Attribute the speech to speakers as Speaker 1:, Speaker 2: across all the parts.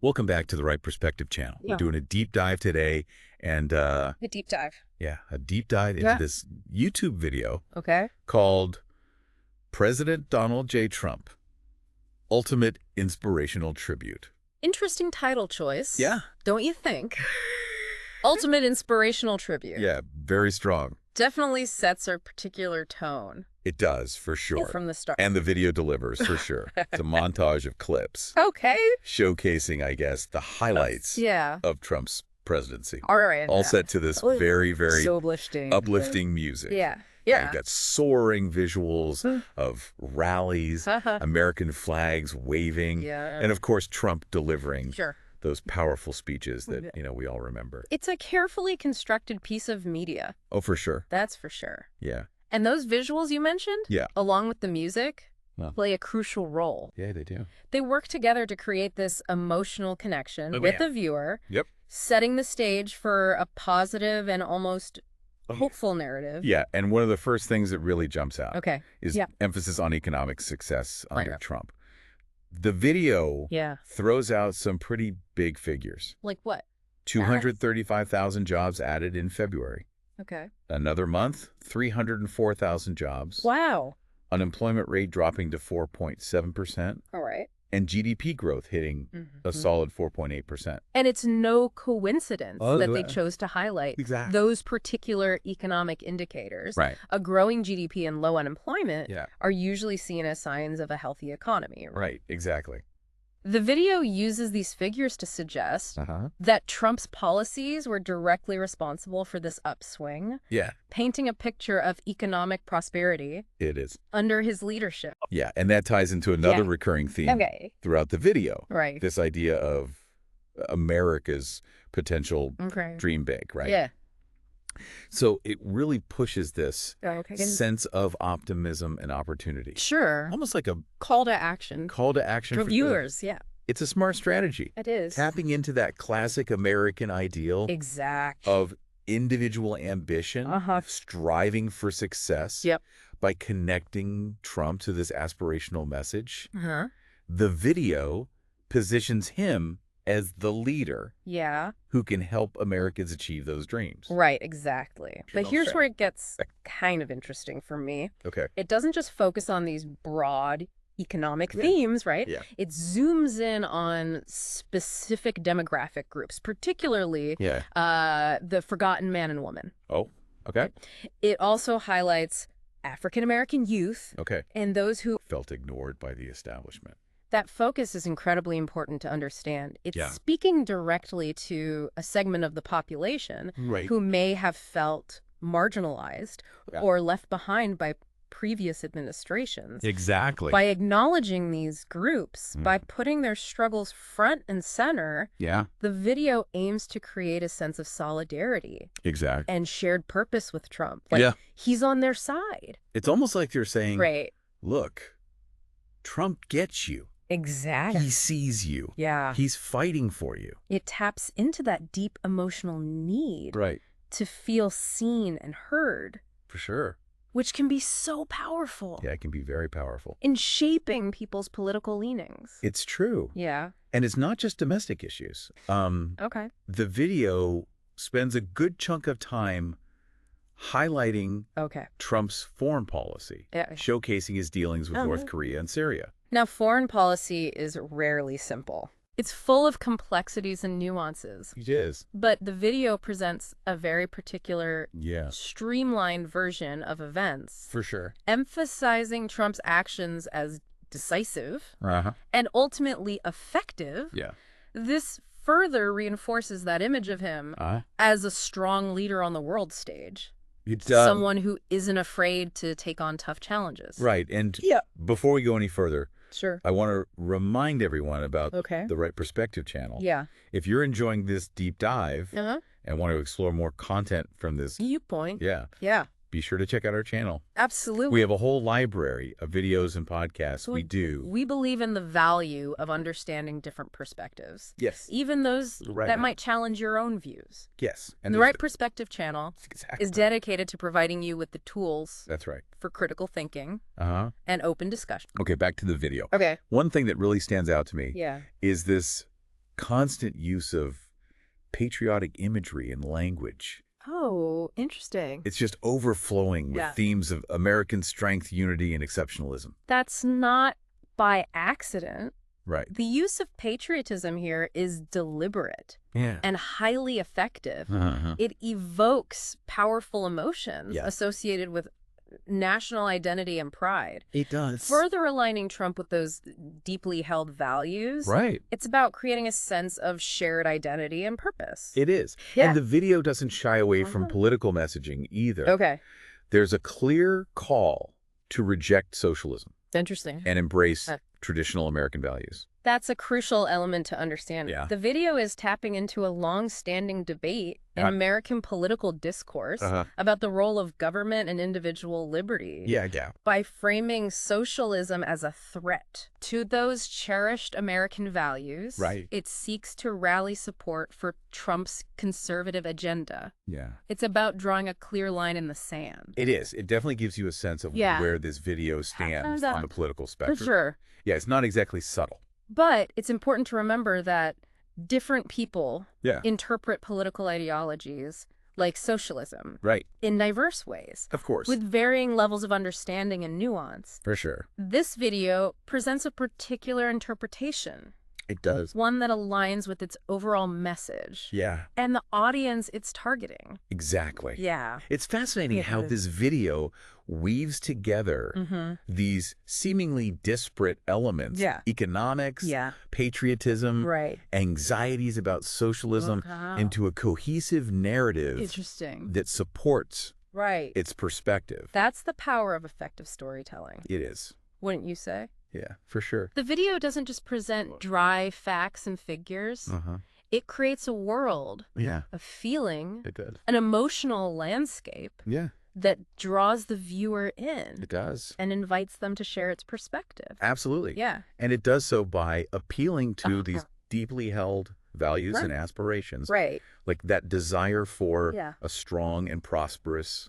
Speaker 1: Welcome back to the Right Perspective channel. We're
Speaker 2: Yeah.
Speaker 1: doing a deep dive today, and
Speaker 2: A deep dive.
Speaker 1: a deep dive into
Speaker 2: Yeah.
Speaker 1: this YouTube video
Speaker 2: Okay.
Speaker 1: called President Donald J. Trump, Ultimate Inspirational Tribute.
Speaker 2: Interesting title choice.
Speaker 1: Yeah.
Speaker 2: Don't you think? Ultimate inspirational tribute.
Speaker 1: Yeah, very strong.
Speaker 2: Definitely sets a particular tone.
Speaker 1: It does, for sure.
Speaker 2: From the start.
Speaker 1: And the video delivers, for sure. It's a montage of clips
Speaker 2: Okay.
Speaker 1: showcasing, I guess, the highlights
Speaker 2: Yeah.
Speaker 1: of Trump's presidency.
Speaker 2: All right.
Speaker 1: All set to this
Speaker 2: Oh,
Speaker 1: very, very
Speaker 2: so uplifting.
Speaker 1: uplifting music.
Speaker 2: Yeah.
Speaker 1: You've got soaring visuals of rallies,
Speaker 2: Uh-huh.
Speaker 1: American flags waving,
Speaker 2: Yeah.
Speaker 1: and of course Trump delivering
Speaker 2: Sure.
Speaker 1: those powerful speeches that, we all remember.
Speaker 2: It's a carefully constructed piece of media.
Speaker 1: Oh, for sure.
Speaker 2: That's for sure.
Speaker 1: Yeah.
Speaker 2: And those visuals you mentioned,
Speaker 1: Yeah.
Speaker 2: along with the music,
Speaker 1: Well.
Speaker 2: play a crucial role.
Speaker 1: Yeah, they do.
Speaker 2: They work together to create this emotional connection
Speaker 1: Oh,
Speaker 2: with
Speaker 1: yeah.
Speaker 2: the viewer,
Speaker 1: Yep.
Speaker 2: setting the stage for a positive and almost hopeful narrative.
Speaker 1: Yeah, and one of the first things that really jumps out
Speaker 2: Okay.
Speaker 1: is
Speaker 2: Yeah.
Speaker 1: emphasis on economic success under
Speaker 2: Right.
Speaker 1: Trump. The video
Speaker 2: Yeah.
Speaker 1: throws out some pretty big figures.
Speaker 2: Like what?
Speaker 1: 235,000 jobs added in February.
Speaker 2: Okay.
Speaker 1: Another month, 304,000 jobs.
Speaker 2: Wow.
Speaker 1: Unemployment rate dropping to 4.7%,
Speaker 2: All right.
Speaker 1: and GDP growth hitting a solid 4.8%.
Speaker 2: And it's no coincidence
Speaker 1: Oh,
Speaker 2: that they
Speaker 1: yeah.
Speaker 2: chose to highlight
Speaker 1: Exactly.
Speaker 2: those particular economic indicators.
Speaker 1: Right.
Speaker 2: A growing GDP and low unemployment
Speaker 1: Yeah.
Speaker 2: are usually seen as signs of a healthy economy.
Speaker 1: Right, exactly.
Speaker 2: The video uses these figures to suggest
Speaker 1: Uh-huh.
Speaker 2: that Trump's policies were directly responsible for this upswing,
Speaker 1: Yeah,
Speaker 2: painting a picture of economic prosperity
Speaker 1: it is.
Speaker 2: under his leadership.
Speaker 1: Yeah, and that ties into another
Speaker 2: Yeah.
Speaker 1: recurring theme
Speaker 2: Okay.
Speaker 1: throughout the video.
Speaker 2: Right.
Speaker 1: This idea of America's potential
Speaker 2: Okay.
Speaker 1: dream big, right?
Speaker 2: Yeah.
Speaker 1: So it really pushes this
Speaker 2: Okay.
Speaker 1: sense of optimism and opportunity.
Speaker 2: Sure.
Speaker 1: Almost like a
Speaker 2: Call to action.
Speaker 1: call to action
Speaker 2: For
Speaker 1: for
Speaker 2: viewers, yeah.
Speaker 1: It's a smart strategy.
Speaker 2: It is.
Speaker 1: Tapping into that classic American ideal
Speaker 2: Exactly.
Speaker 1: of individual ambition,
Speaker 2: Uh-huh.
Speaker 1: striving for success
Speaker 2: Yep.
Speaker 1: by connecting Trump to this aspirational message.
Speaker 2: Uh-huh.
Speaker 1: The video positions him as the leader
Speaker 2: Yeah.
Speaker 1: who can help Americans achieve those dreams.
Speaker 2: Right, exactly. But
Speaker 1: know,
Speaker 2: here's
Speaker 1: fair.
Speaker 2: where it gets kind of interesting for me.
Speaker 1: Okay.
Speaker 2: It doesn't just focus on these broad economic
Speaker 1: Yeah.
Speaker 2: themes, right?
Speaker 1: Yeah.
Speaker 2: It zooms in on specific demographic groups, particularly
Speaker 1: Yeah.
Speaker 2: the forgotten man and woman.
Speaker 1: Oh, okay.
Speaker 2: It also highlights African-American youth
Speaker 1: Okay.
Speaker 2: and those who...
Speaker 1: Felt ignored by the establishment.
Speaker 2: That focus is incredibly important to understand. It's
Speaker 1: Yeah.
Speaker 2: speaking directly to a segment of the population
Speaker 1: Right.
Speaker 2: who may have felt marginalized
Speaker 1: Yeah.
Speaker 2: or left behind by previous administrations.
Speaker 1: Exactly.
Speaker 2: By acknowledging these groups,
Speaker 1: Mm.
Speaker 2: by putting their struggles front and center,
Speaker 1: Yeah,
Speaker 2: the video aims to create a sense of solidarity
Speaker 1: exactly.
Speaker 2: and shared purpose with Trump. Like,
Speaker 1: Yeah.
Speaker 2: he's on their side.
Speaker 1: It's almost like they're saying,
Speaker 2: Right.
Speaker 1: look, Trump gets you.
Speaker 2: Exactly.
Speaker 1: He sees you.
Speaker 2: Yeah.
Speaker 1: He's fighting for you.
Speaker 2: It taps into that deep emotional need
Speaker 1: Right.
Speaker 2: to feel seen and heard,
Speaker 1: For sure.
Speaker 2: which can be so powerful
Speaker 1: Yeah, it can be very powerful.
Speaker 2: in shaping people's political leanings.
Speaker 1: It's true.
Speaker 2: Yeah.
Speaker 1: And it's not just domestic issues.
Speaker 2: Okay.
Speaker 1: The video spends a good chunk of time highlighting
Speaker 2: Okay.
Speaker 1: Trump's foreign policy,
Speaker 2: Yeah.
Speaker 1: showcasing his dealings with
Speaker 2: Oh,
Speaker 1: North
Speaker 2: yeah.
Speaker 1: Korea and Syria.
Speaker 2: Now, foreign policy is rarely simple. It's full of complexities and nuances.
Speaker 1: It is.
Speaker 2: But the video presents a very particular,
Speaker 1: Yeah,
Speaker 2: streamlined version of events,
Speaker 1: for sure.
Speaker 2: emphasizing Trump's actions as decisive
Speaker 1: Uh-huh.
Speaker 2: and ultimately effective.
Speaker 1: Yeah.
Speaker 2: This further reinforces that image of him as a strong leader on the world stage.
Speaker 1: It's
Speaker 2: Someone who isn't afraid to take on tough challenges.
Speaker 1: right. And
Speaker 2: Yeah.
Speaker 1: before we go any further,
Speaker 2: Sure.
Speaker 1: I want to remind everyone about
Speaker 2: Okay.
Speaker 1: the Right Perspective channel.
Speaker 2: Yeah.
Speaker 1: If you're enjoying this deep dive
Speaker 2: Uh-huh.
Speaker 1: and want to explore more content from this,
Speaker 2: Viewpoint.
Speaker 1: yeah,
Speaker 2: Yeah.
Speaker 1: be sure to check out our channel.
Speaker 2: Absolutely.
Speaker 1: We have a whole library of videos and podcasts we do.
Speaker 2: We believe in the value of understanding different perspectives,
Speaker 1: Yes.
Speaker 2: even those
Speaker 1: Right.
Speaker 2: that might challenge your own views.
Speaker 1: Yes.
Speaker 2: And the
Speaker 1: there's
Speaker 2: Right Perspective channel
Speaker 1: exactly.
Speaker 2: is dedicated to providing you with the tools
Speaker 1: That's right.
Speaker 2: for critical thinking
Speaker 1: Uh-huh.
Speaker 2: and open discussion.
Speaker 1: Okay, back to the video.
Speaker 2: Okay.
Speaker 1: One thing that really stands out to me
Speaker 2: Yeah.
Speaker 1: is this constant use of patriotic imagery and language.
Speaker 2: Oh, interesting.
Speaker 1: It's just overflowing with
Speaker 2: Yeah.
Speaker 1: themes of American strength, unity, and exceptionalism.
Speaker 2: That's not by accident.
Speaker 1: Right.
Speaker 2: The use of patriotism here is deliberate
Speaker 1: Yeah.
Speaker 2: and highly effective.
Speaker 1: Uh-huh.
Speaker 2: It evokes powerful emotions
Speaker 1: Yeah.
Speaker 2: associated with national identity and pride.
Speaker 1: It does.
Speaker 2: Further aligning Trump with those deeply held values.
Speaker 1: Right.
Speaker 2: It's about creating a sense of shared identity and purpose.
Speaker 1: It is.
Speaker 2: Yeah.
Speaker 1: And the video doesn't shy away from political messaging either.
Speaker 2: Okay.
Speaker 1: There's a clear call to reject socialism
Speaker 2: Interesting.
Speaker 1: and embrace traditional American values.
Speaker 2: That's a crucial element to understand.
Speaker 1: Yeah.
Speaker 2: The video is tapping into a long-standing debate in American political discourse about the role of government and individual liberty.
Speaker 1: Yeah.
Speaker 2: By framing socialism as a threat to those cherished American values,
Speaker 1: Right.
Speaker 2: it seeks to rally support for Trump's conservative agenda.
Speaker 1: Yeah.
Speaker 2: It's about drawing a clear line in the sand.
Speaker 1: It is. It definitely gives you a sense of where this video stands on the political
Speaker 2: For
Speaker 1: spectrum.
Speaker 2: sure.
Speaker 1: Yeah, it's not exactly subtle.
Speaker 2: But it's important to remember that different people
Speaker 1: Yeah.
Speaker 2: interpret political ideologies like socialism
Speaker 1: Right.
Speaker 2: in diverse ways,
Speaker 1: Of course.
Speaker 2: with varying levels of understanding and nuance.
Speaker 1: For sure.
Speaker 2: This video presents a particular interpretation,
Speaker 1: It does.
Speaker 2: one that aligns with its overall message
Speaker 1: Yeah.
Speaker 2: and the audience it's targeting.
Speaker 1: Exactly.
Speaker 2: Yeah.
Speaker 1: It's fascinating how this video weaves together these seemingly disparate elements.
Speaker 2: Yeah.
Speaker 1: Economics,
Speaker 2: Yeah.
Speaker 1: patriotism,
Speaker 2: Right.
Speaker 1: anxieties about socialism into a cohesive narrative
Speaker 2: Interesting.
Speaker 1: that supports
Speaker 2: Right.
Speaker 1: its perspective.
Speaker 2: That's the power of effective storytelling,
Speaker 1: It is.
Speaker 2: wouldn't you say?
Speaker 1: Yeah, for sure.
Speaker 2: The video doesn't just present dry facts and figures. It creates a world,
Speaker 1: Yeah,
Speaker 2: a feeling,
Speaker 1: it does.
Speaker 2: an emotional landscape
Speaker 1: Yeah,
Speaker 2: that draws the viewer in
Speaker 1: it does.
Speaker 2: and invites them to share its perspective.
Speaker 1: Absolutely.
Speaker 2: Yeah.
Speaker 1: And it does so by appealing to these deeply held values and aspirations.
Speaker 2: Right.
Speaker 1: Like that desire for
Speaker 2: Yeah.
Speaker 1: a strong and prosperous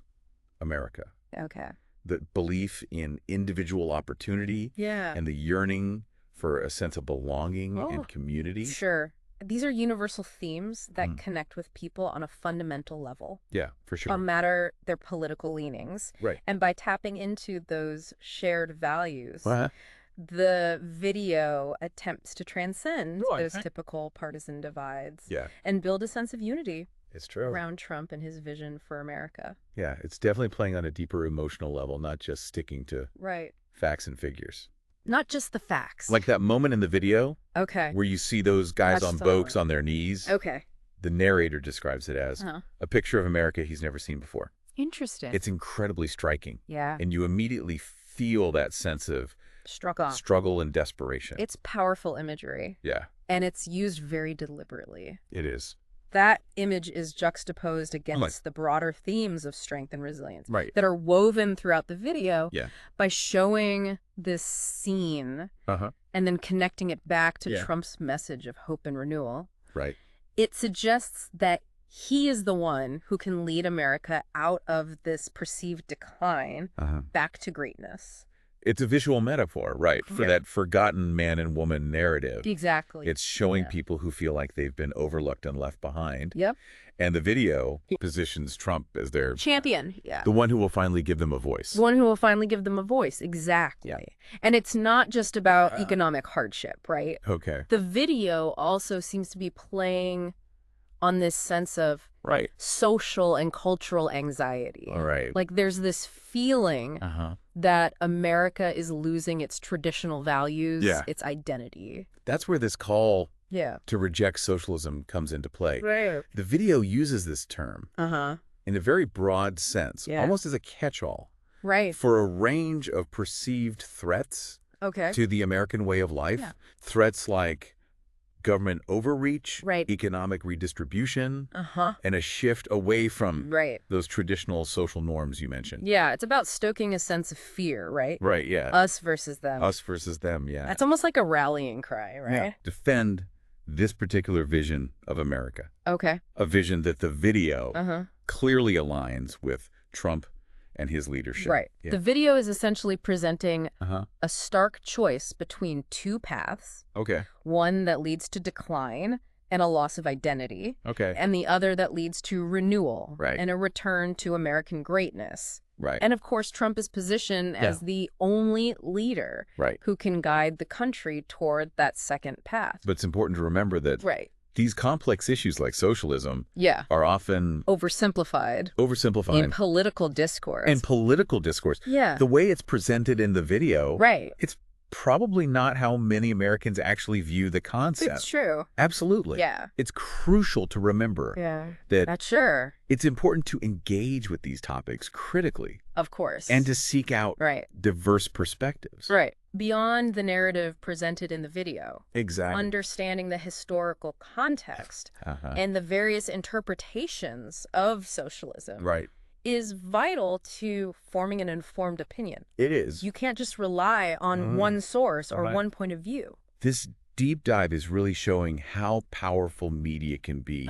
Speaker 1: America.
Speaker 2: Okay.
Speaker 1: The belief in individual opportunity
Speaker 2: Yeah.
Speaker 1: and the yearning for a sense of belonging
Speaker 2: Oh.
Speaker 1: and community.
Speaker 2: Sure. These are universal themes that connect with people on a fundamental level,
Speaker 1: Yeah, for sure.
Speaker 2: no matter their political leanings.
Speaker 1: Right.
Speaker 2: And by tapping into those shared values,
Speaker 1: Well,
Speaker 2: the video attempts to transcend
Speaker 1: Right.
Speaker 2: those typical partisan divides
Speaker 1: yeah,
Speaker 2: and build a sense of unity
Speaker 1: it's true.
Speaker 2: around Trump and his vision for America.
Speaker 1: Yeah, it's definitely playing on a deeper emotional level, not just sticking to
Speaker 2: Right.
Speaker 1: facts and figures.
Speaker 2: Not just the facts.
Speaker 1: Like that moment in the video
Speaker 2: Okay.
Speaker 1: where you see those guys on boats on their knees.
Speaker 2: Okay.
Speaker 1: The narrator describes it as a picture of America he's never seen before.
Speaker 2: Interesting.
Speaker 1: It's incredibly striking.
Speaker 2: Yeah.
Speaker 1: And you immediately feel that sense of
Speaker 2: Struck off.
Speaker 1: struggle and desperation.
Speaker 2: It's powerful imagery,
Speaker 1: Yeah,
Speaker 2: and it's used very deliberately.
Speaker 1: it is.
Speaker 2: That image is juxtaposed against the broader themes of strength and resilience
Speaker 1: Right.
Speaker 2: that are woven throughout the video
Speaker 1: Yeah.
Speaker 2: by showing this scene and then connecting it back to Trump's message of hope and renewal.
Speaker 1: Right.
Speaker 2: It suggests that he is the one who can lead America out of this perceived decline back to greatness.
Speaker 1: It's a visual metaphor, right, for that forgotten man and woman narrative.
Speaker 2: Exactly.
Speaker 1: It's showing people who feel like they've been overlooked and left behind.
Speaker 2: Yep.
Speaker 1: And the video positions Trump as their
Speaker 2: Champion. Yeah.
Speaker 1: the one who will finally give them a voice.
Speaker 2: One who will finally give them a voice. Exactly.
Speaker 1: Yeah.
Speaker 2: And it's not just about economic hardship, right?
Speaker 1: Okay.
Speaker 2: The video also seems to be playing on this sense of
Speaker 1: Right.
Speaker 2: social and cultural anxiety.
Speaker 1: All right.
Speaker 2: Like there's this feeling that America is losing its traditional values, its identity.
Speaker 1: That's where this call
Speaker 2: Yeah.
Speaker 1: to reject socialism comes into play.
Speaker 2: Right.
Speaker 1: The video uses this term in a very broad sense, almost as a catch-all,
Speaker 2: Right.
Speaker 1: for a range of perceived threats
Speaker 2: Okay.
Speaker 1: to the American way of life. Threats like government overreach, economic redistribution, and a shift away from those traditional social norms you mentioned.
Speaker 2: Yeah, it's about stoking a sense of fear, right?
Speaker 1: Right, yeah.
Speaker 2: Us versus them.
Speaker 1: Us versus them, yeah.
Speaker 2: That's almost like a rallying cry, right?
Speaker 1: Yeah. Defend this particular vision of America.
Speaker 2: Okay.
Speaker 1: A vision that the video clearly aligns with Trump and his leadership.
Speaker 2: Right.
Speaker 1: Yeah.
Speaker 2: The video is essentially presenting a stark choice between two paths.
Speaker 1: Okay.
Speaker 2: One that leads to decline and a loss of identity.
Speaker 1: Okay.
Speaker 2: And the other that leads to renewal.
Speaker 1: Right.
Speaker 2: And a return to American greatness.
Speaker 1: Right.
Speaker 2: And of course, Trump is positioned as the only leader who can guide the country toward that second path.
Speaker 1: But it's important to remember that these complex issues like socialism are often
Speaker 2: oversimplified in political discourse. Yeah.
Speaker 1: The way it's presented in the video, it's probably not how many Americans actually view the concept.
Speaker 2: It's true.
Speaker 1: Absolutely.
Speaker 2: Yeah.
Speaker 1: It's crucial to remember that
Speaker 2: that's sure.
Speaker 1: It's important to engage with these topics critically.
Speaker 2: Of course.
Speaker 1: And to seek out diverse perspectives.
Speaker 2: Right. Beyond the narrative presented in the video.
Speaker 1: Exactly.
Speaker 2: Understanding the historical context and the various interpretations of socialism. Is vital to forming an informed opinion.
Speaker 1: It is.
Speaker 2: You can't just rely on one source or one point of view.
Speaker 1: This deep dive is really showing how powerful media can be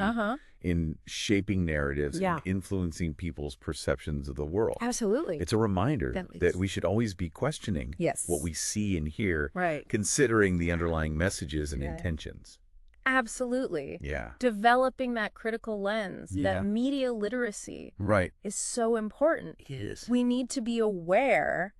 Speaker 1: in shaping narratives and influencing people's perceptions of the world.
Speaker 2: Absolutely.
Speaker 1: It's a reminder that we should always be questioning what we see and hear, considering the underlying messages and intentions.
Speaker 2: Absolutely.
Speaker 1: Yeah.
Speaker 2: Developing that critical lens, that media literacy is so important.
Speaker 1: It is.
Speaker 2: We need to be aware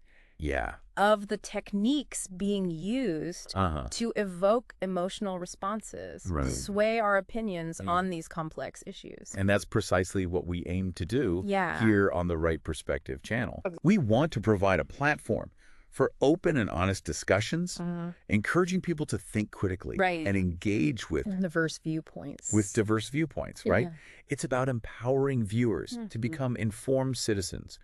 Speaker 2: of the techniques being used to evoke emotional responses, sway our opinions on these complex issues.
Speaker 1: And that's precisely what we aim to do here on the Right Perspective channel. We want to provide a platform for open and honest discussions, encouraging people to think critically and engage with
Speaker 2: diverse viewpoints.
Speaker 1: It's about empowering viewers to become informed citizens,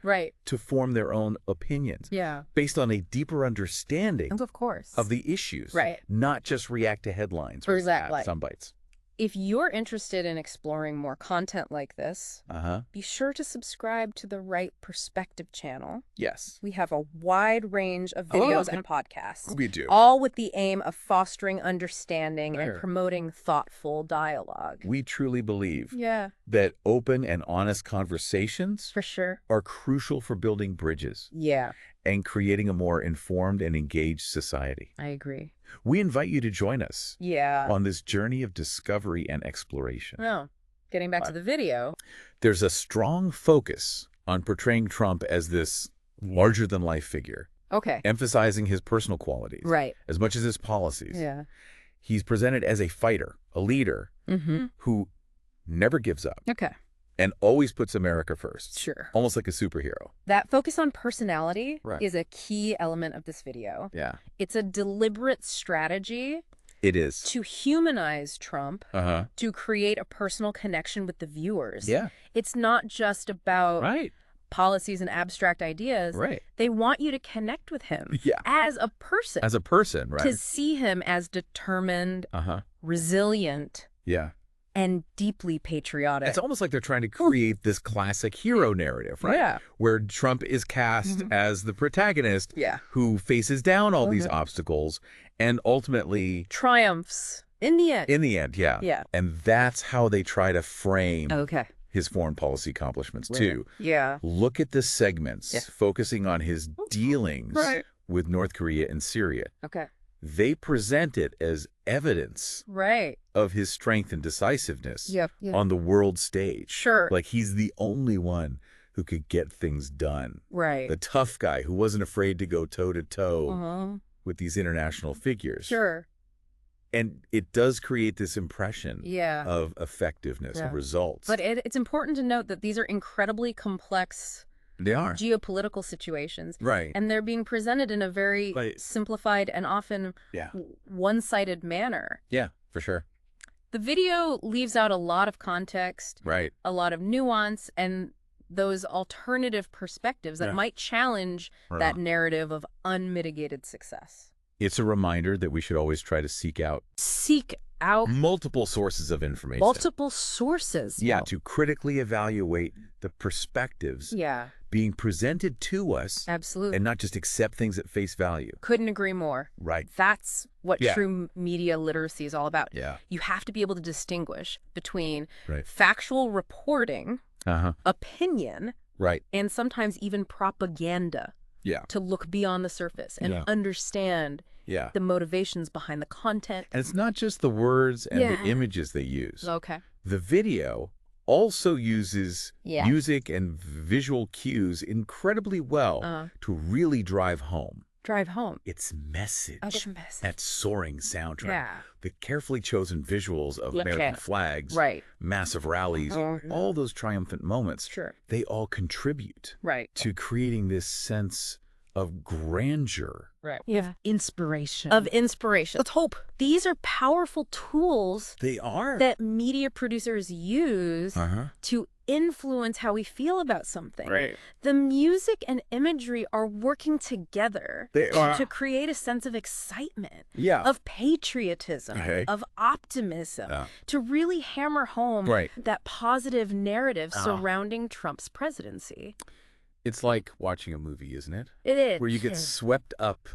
Speaker 1: to form their own opinions based on a deeper understanding of the issues, not just react to headlines or sound bites.
Speaker 2: If you're interested in exploring more content like this, be sure to subscribe to the Right Perspective channel.
Speaker 1: Yes.
Speaker 2: We have a wide range of videos and podcasts.
Speaker 1: We do.
Speaker 2: All with the aim of fostering understanding and promoting thoughtful dialogue.
Speaker 1: We truly believe that open and honest conversations are crucial for building bridges. And creating a more informed and engaged society.
Speaker 2: I agree.
Speaker 1: We invite you to join us on this journey of discovery and exploration.
Speaker 2: Well, getting back to the video.
Speaker 1: There's a strong focus on portraying Trump as this larger-than-life figure. Emphasizing his personal qualities. As much as his policies. He's presented as a fighter, a leader, who never gives up. And always puts America first. Almost like a superhero.
Speaker 2: That focus on personality is a key element of this video. It's a deliberate strategy.
Speaker 1: It is.
Speaker 2: To humanize Trump, to create a personal connection with the viewers. It's not just about policies and abstract ideas. They want you to connect with him as a person.
Speaker 1: As a person,
Speaker 2: To see him as determined, resilient, and deeply patriotic.
Speaker 1: It's almost like they're trying to create this classic hero narrative, where Trump is cast as the protagonist who faces down all these obstacles and ultimately
Speaker 2: triumphs in the end.
Speaker 1: In the end, And that's how they try to frame his foreign policy accomplishments too. Look at the segments focusing on his dealings with North Korea and Syria. They present it as evidence of his strength and decisiveness on the world stage. Like he's the only one who could get things done. The tough guy who wasn't afraid to go toe-to-toe with these international figures. And it does create this impression of effectiveness and results.
Speaker 2: But it's important to note that these are incredibly complex geopolitical situations. And they're being presented in a very simplified and often one-sided manner.
Speaker 1: For sure.
Speaker 2: The video leaves out a lot of context, a lot of nuance, and those alternative perspectives that might challenge that narrative of unmitigated success.
Speaker 1: It's a reminder that we should always try to seek out multiple sources of information.
Speaker 2: Multiple sources.
Speaker 1: To critically evaluate the perspectives being presented to us.
Speaker 2: Absolutely.
Speaker 1: And not just accept things at face value.
Speaker 2: Couldn't agree more. That's what true media literacy is all about. You have to be able to distinguish between factual reporting, opinion, and sometimes even propaganda. to look beyond the surface and understand the motivations behind the content.
Speaker 1: And it's not just the words and the images they use.
Speaker 2: Okay.
Speaker 1: The video also uses music and visual cues incredibly well to really drive home. Its message. That soaring soundtrack. The carefully chosen visuals of American flags, massive rallies, all those triumphant moments, they all contribute to creating this sense of grandeur.
Speaker 2: Inspiration. Let's hope. These are powerful tools.
Speaker 1: They are.
Speaker 2: That media producers use to influence how we feel about something. The music and imagery are working together to create a sense of excitement, of patriotism, of optimism, to really hammer home that positive narrative surrounding Trump's presidency.
Speaker 1: It's like watching a movie, isn't it?
Speaker 2: It is.
Speaker 1: Where you get swept up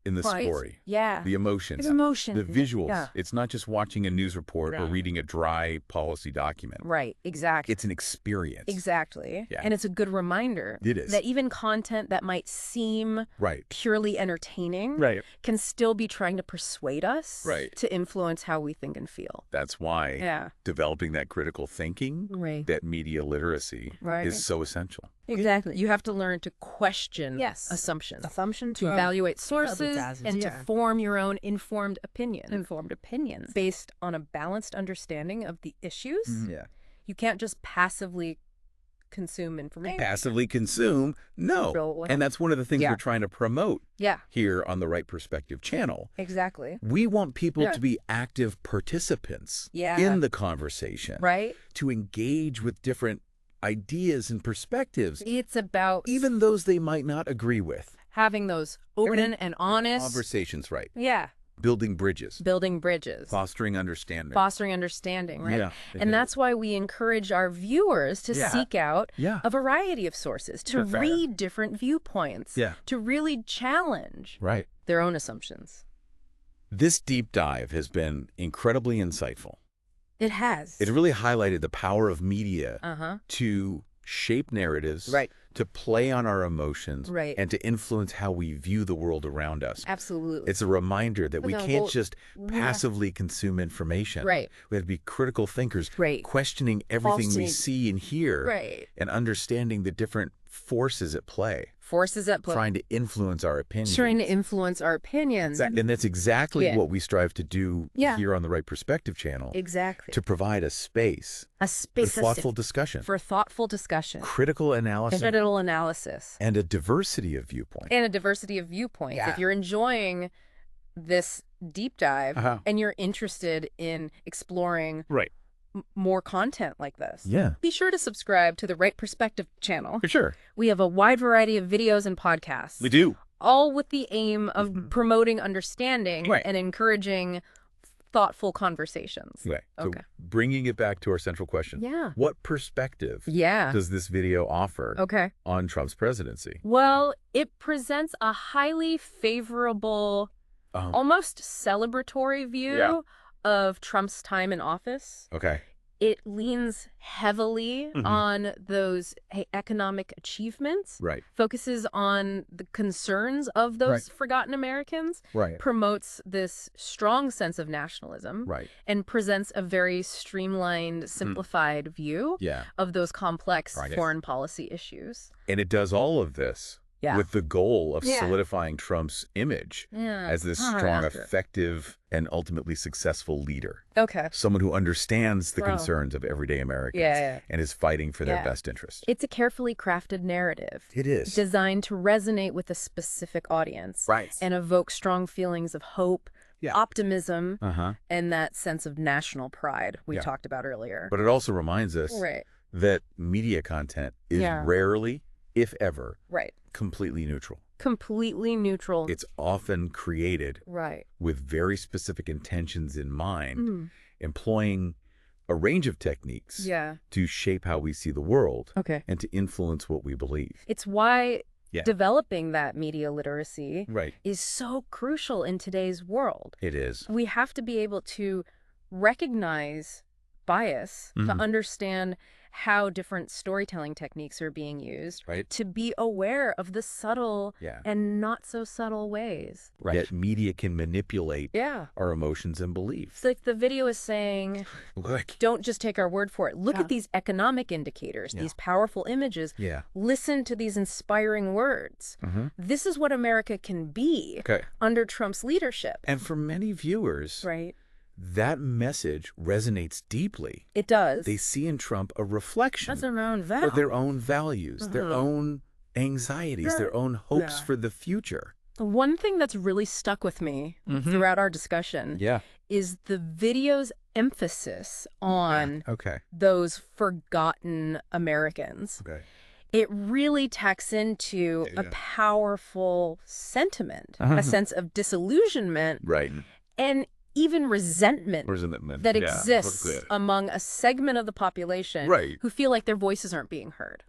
Speaker 1: in the story. The emotions. The visuals. It's not just watching a news report or reading a dry policy document.
Speaker 2: Exactly.
Speaker 1: It's an experience.
Speaker 2: Exactly. And it's a good reminder that even content that might seem purely entertaining can still be trying to persuade us to influence how we think and feel.
Speaker 1: That's why developing that critical thinking, that media literacy is so essential.
Speaker 2: Exactly. You have to learn to question assumptions. To evaluate sources and to form your own informed opinions. Based on a balanced understanding of the issues. You can't just passively consume information.
Speaker 1: Passively consume? No. And that's one of the things we're trying to promote here on the Right Perspective channel.
Speaker 2: Exactly.
Speaker 1: We want people to be active participants in the conversation. To engage with different ideas and perspectives.
Speaker 2: It's about
Speaker 1: even those they might not agree with.
Speaker 2: Having those open and honest
Speaker 1: conversations,
Speaker 2: Building
Speaker 1: bridges. Fostering understanding.
Speaker 2: And that's why we encourage our viewers to seek out a variety of sources, to read different viewpoints, to really challenge their own assumptions.
Speaker 1: This deep dive has been incredibly insightful.
Speaker 2: It has.
Speaker 1: It really highlighted the power of media to shape narratives, to play on our emotions, and to influence how we view the world around us.
Speaker 2: Absolutely.
Speaker 1: It's a reminder that we can't just passively consume information. We have to be critical thinkers, questioning everything we see and hear, and understanding the different forces at play. Trying to influence our opinions. And that's exactly what we strive to do here on the Right Perspective channel. To provide a space. For thoughtful discussion. Critical analysis. And a diversity of viewpoints.
Speaker 2: If you're enjoying this deep dive and you're interested in exploring more content like this. Be sure to subscribe to the Right Perspective channel.
Speaker 1: For sure.
Speaker 2: We have a wide variety of videos and podcasts.
Speaker 1: We do.
Speaker 2: All with the aim of promoting understanding and encouraging thoughtful conversations.
Speaker 1: So bringing it back to our central question. What perspective does this video offer on Trump's presidency?
Speaker 2: Well, it presents a highly favorable, almost celebratory view of Trump's time in office. It leans heavily on those economic achievements, focuses on the concerns of those forgotten Americans, promotes this strong sense of nationalism, and presents a very streamlined, simplified view of those complex foreign policy issues.
Speaker 1: And it does all of this with the goal of solidifying Trump's image as this strong, effective, and ultimately successful leader. Someone who understands the concerns of everyday Americans and is fighting for their best interests.
Speaker 2: It's a carefully crafted narrative.
Speaker 1: It is.
Speaker 2: Designed to resonate with a specific audience and evoke strong feelings of hope, optimism, and that sense of national pride we talked about earlier.
Speaker 1: But it also reminds us that media content is rarely, if ever, completely neutral. It's often created with very specific intentions in mind, employing a range of techniques to shape how we see the world and to influence what we believe.
Speaker 2: It's why developing that media literacy is so crucial in today's world.
Speaker 1: It is.
Speaker 2: We have to be able to recognize bias, to understand how different storytelling techniques are being used, to be aware of the subtle and not so subtle ways.
Speaker 1: That media can manipulate our emotions and beliefs.
Speaker 2: It's like the video is saying, look, don't just take our word for it. Look at these economic indicators, these powerful images. Listen to these inspiring words. This is what America can be under Trump's leadership.
Speaker 1: And for many viewers, that message resonates deeply.
Speaker 2: It does.
Speaker 1: They see in Trump a reflection
Speaker 2: of their own values,
Speaker 1: their own values, their own anxieties, their own hopes for the future.
Speaker 2: One thing that's really stuck with me throughout our discussion is the video's emphasis on those forgotten Americans. It really tacks into a powerful sentiment, a sense of disillusionment, and even resentment that exists among a segment of the population who feel like their voices aren't being heard.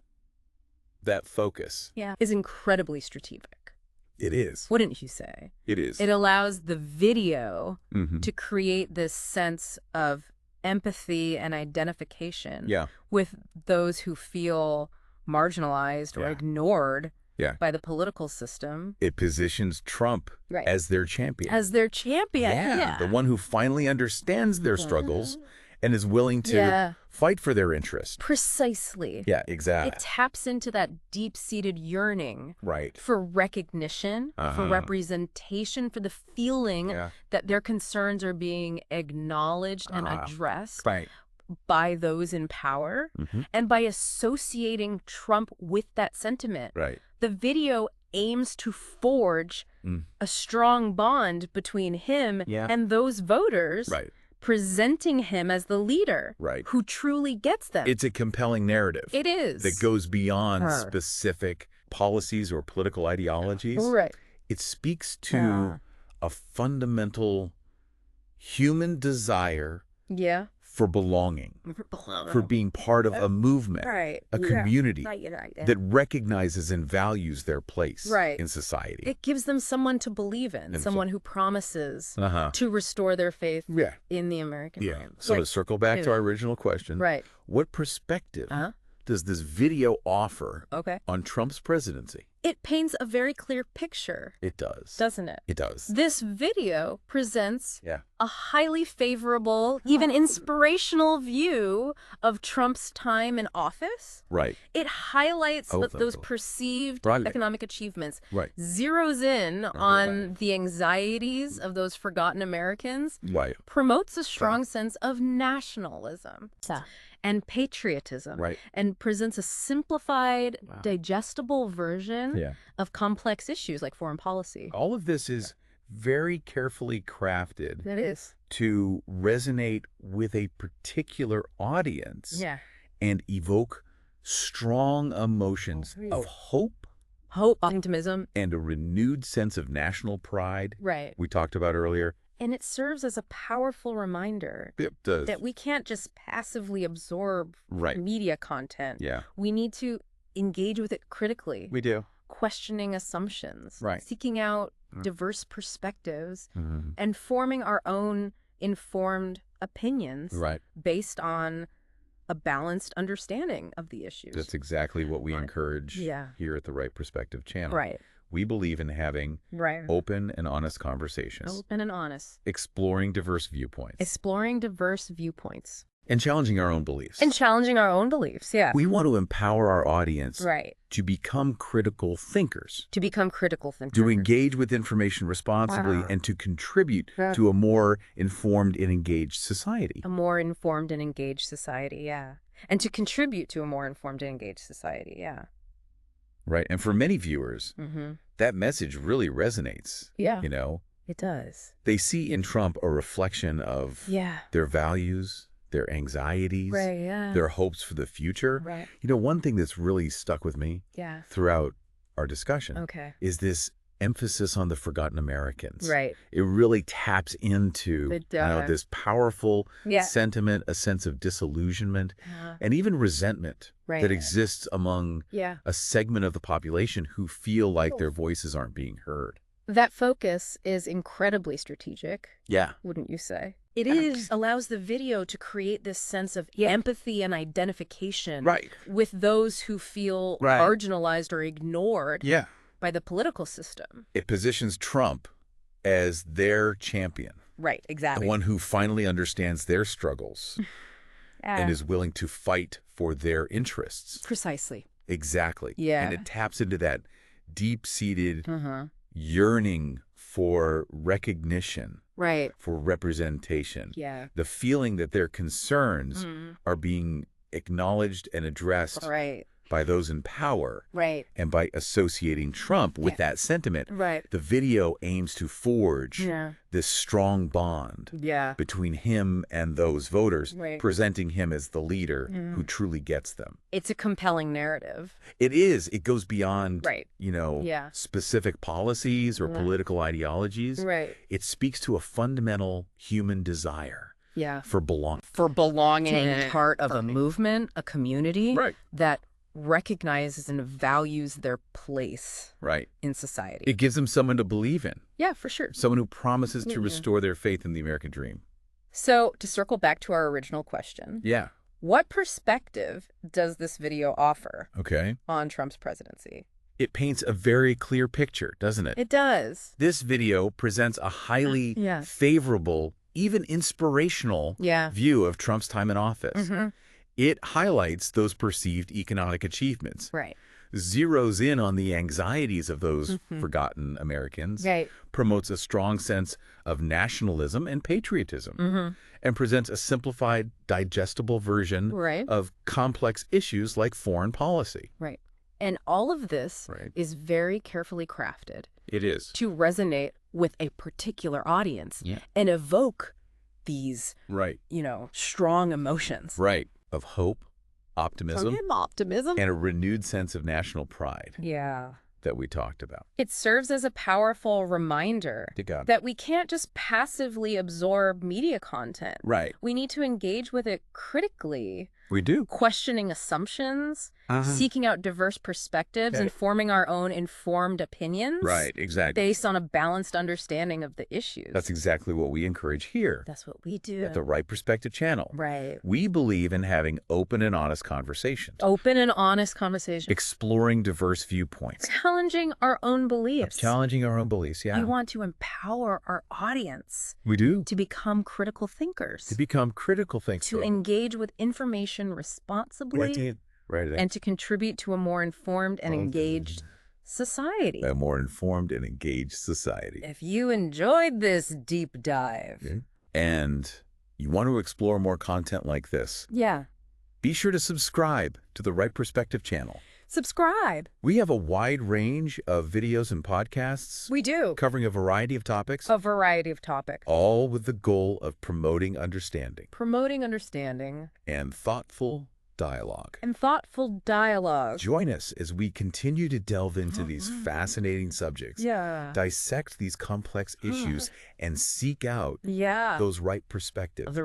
Speaker 1: That focus
Speaker 2: is incredibly strategic.
Speaker 1: It is.
Speaker 2: Wouldn't you say?
Speaker 1: It is.
Speaker 2: It allows the video to create this sense of empathy and identification with those who feel marginalized or ignored by the political system.
Speaker 1: It positions Trump as their champion.
Speaker 2: As their champion.
Speaker 1: The one who finally understands their struggles and is willing to fight for their interest.
Speaker 2: Precisely.
Speaker 1: Yeah, exactly.
Speaker 2: It taps into that deep-seated yearning for recognition, for representation, for the feeling that their concerns are being acknowledged and addressed by those in power. And by associating Trump with that sentiment, the video aims to forge a strong bond between him and those voters, presenting him as the leader who truly gets them.
Speaker 1: It's a compelling narrative.
Speaker 2: It is.
Speaker 1: That goes beyond specific policies or political ideologies. It speaks to a fundamental human desire for belonging, for being part of a movement, a community that recognizes and values their place in society.
Speaker 2: It gives them someone to believe in, someone who promises to restore their faith in the American dream.
Speaker 1: So to circle back to our original question, what perspective does this video offer on Trump's presidency?
Speaker 2: It paints a very clear picture.
Speaker 1: It does.
Speaker 2: Doesn't it?
Speaker 1: It does.
Speaker 2: This video presents a highly favorable, even inspirational view of Trump's time in office. It highlights those perceived economic achievements, zeroes in on the anxieties of those forgotten Americans, promotes a strong sense of nationalism and patriotism, and presents a simplified, digestible version of complex issues like foreign policy.
Speaker 1: All of this is very carefully crafted to resonate with a particular audience and evoke strong emotions of hope,
Speaker 2: optimism,
Speaker 1: and a renewed sense of national pride we talked about earlier.
Speaker 2: And it serves as a powerful reminder that we can't just passively absorb media content. We need to engage with it critically.
Speaker 1: We do.
Speaker 2: Questioning assumptions, seeking out diverse perspectives, and forming our own informed opinions based on a balanced understanding of the issues.
Speaker 1: That's exactly what we encourage here at the Right Perspective channel. We believe in having open and honest conversations.
Speaker 2: Open and honest.
Speaker 1: Exploring diverse viewpoints.
Speaker 2: Exploring diverse viewpoints.
Speaker 1: And challenging our own beliefs.
Speaker 2: And challenging our own beliefs,
Speaker 1: We want to empower our audience to become critical thinkers.
Speaker 2: To become critical thinkers.
Speaker 1: To engage with information responsibly and to contribute to a more informed and engaged society.
Speaker 2: A more informed and engaged society, And to contribute to a more informed and engaged society,
Speaker 1: And for many viewers, that message really resonates. You know?
Speaker 2: It does.
Speaker 1: They see in Trump a reflection of their values, their anxieties, their hopes for the future. You know, one thing that's really stuck with me throughout our discussion is this emphasis on the forgotten Americans. It really taps into this powerful sentiment, a sense of disillusionment, and even resentment that exists among a segment of the population who feel like their voices aren't being heard.
Speaker 2: That focus is incredibly strategic.
Speaker 1: Yeah.
Speaker 2: Wouldn't you say? It allows the video to create this sense of empathy and identification with those who feel marginalized or ignored by the political system.
Speaker 1: It positions Trump as their champion.
Speaker 2: Right, exactly.
Speaker 1: The one who finally understands their struggles and is willing to fight for their interests.
Speaker 2: Precisely.
Speaker 1: Exactly.
Speaker 2: Yeah.
Speaker 1: And it taps into that deep-seated yearning for recognition, for representation.
Speaker 2: Yeah.
Speaker 1: The feeling that their concerns are being acknowledged and addressed by those in power. And by associating Trump with that sentiment, the video aims to forge this strong bond between him and those voters, presenting him as the leader who truly gets them.
Speaker 2: It's a compelling narrative.
Speaker 1: It is. It goes beyond, specific policies or political ideologies. It speaks to a fundamental human desire for belonging.
Speaker 2: For belonging. To be part of a movement, a community that recognizes and values their place in society.
Speaker 1: It gives them someone to believe in.
Speaker 2: Yeah, for sure.
Speaker 1: Someone who promises to restore their faith in the American dream.
Speaker 2: So, to circle back to our original question.
Speaker 1: Yeah.
Speaker 2: What perspective does this video offer on Trump's presidency?
Speaker 1: It paints a very clear picture, doesn't it?
Speaker 2: It does.
Speaker 1: This video presents a highly favorable, even inspirational view of Trump's time in office. It highlights those perceived economic achievements. Zeroes in on the anxieties of those forgotten Americans. Promotes a strong sense of nationalism and patriotism. And presents a simplified, digestible version of complex issues like foreign policy.
Speaker 2: And all of this is very carefully crafted.
Speaker 1: It is.
Speaker 2: To resonate with a particular audience and evoke these, strong emotions.
Speaker 1: Of hope, optimism, and a renewed sense of national pride. That we talked about.
Speaker 2: It serves as a powerful reminder that we can't just passively absorb media content. We need to engage with it critically.
Speaker 1: We do.
Speaker 2: Questioning assumptions, seeking out diverse perspectives, and forming our own informed opinions.
Speaker 1: Exactly.
Speaker 2: Based on a balanced understanding of the issues.
Speaker 1: That's exactly what we encourage here.
Speaker 2: That's what we do.
Speaker 1: At the Right Perspective channel. We believe in having open and honest conversations.
Speaker 2: Open and honest conversations.
Speaker 1: Exploring diverse viewpoints.
Speaker 2: Challenging our own beliefs.
Speaker 1: Challenging our own beliefs,
Speaker 2: We want to empower our audience.
Speaker 1: We do.
Speaker 2: To become critical thinkers. To engage with information responsibly. And to contribute to a more informed and engaged society.
Speaker 1: A more informed and engaged society.
Speaker 2: If you enjoyed this deep dive.
Speaker 1: And you want to explore more content like this. Be sure to subscribe to the Right Perspective channel.
Speaker 2: Subscribe.
Speaker 1: We have a wide range of videos and podcasts.
Speaker 2: We do.
Speaker 1: Covering a variety of topics.
Speaker 2: All
Speaker 1: with the goal of promoting understanding. And thoughtful dialogue. Join us as we continue to delve into these fascinating subjects. Dissect these complex issues and seek out those right perspectives.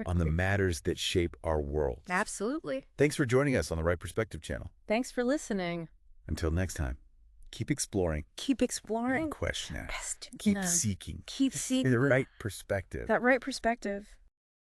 Speaker 1: On the matters that shape our world.
Speaker 2: Absolutely.
Speaker 1: Thanks for joining us on the Right Perspective channel.
Speaker 2: Thanks for listening.
Speaker 1: Until next time, keep exploring.
Speaker 2: And
Speaker 1: question ask.
Speaker 2: Keep
Speaker 1: seeking.
Speaker 2: Keep seeking.
Speaker 1: The right perspective.
Speaker 2: That right perspective.